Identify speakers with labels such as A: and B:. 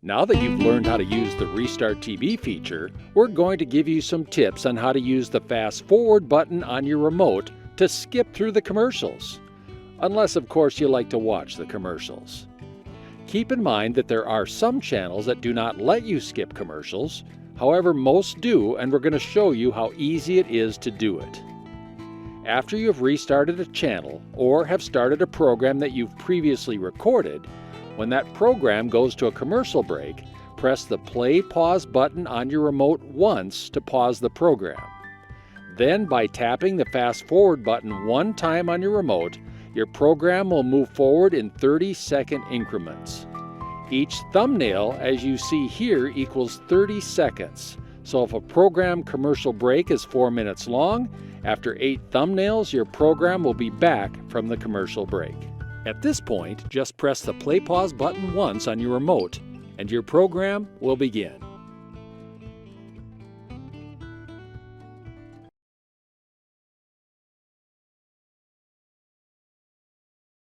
A: Now that you've learned how to use the Restart TV feature, we're going to give you some tips on how to use the fast forward button on your remote to skip through the commercials. Unless, of course, you like to watch the commercials. Keep in mind that there are some channels that do not let you skip commercials. However, most do, and we're going to show you how easy it is to do it. After you have restarted a channel or have started a program that you've previously recorded, when that program goes to a commercial break, press the play/pause button on your remote once to pause the program. Then, by tapping the fast forward button one time on your remote, your program will move forward in 30-second increments. Each thumbnail, as you see here, equals 30 seconds. So if a program commercial break is 4 minutes long, after 8 thumbnails, your program will be back from the commercial break. At this point, just press the play/pause button once on your remote, and your program will begin.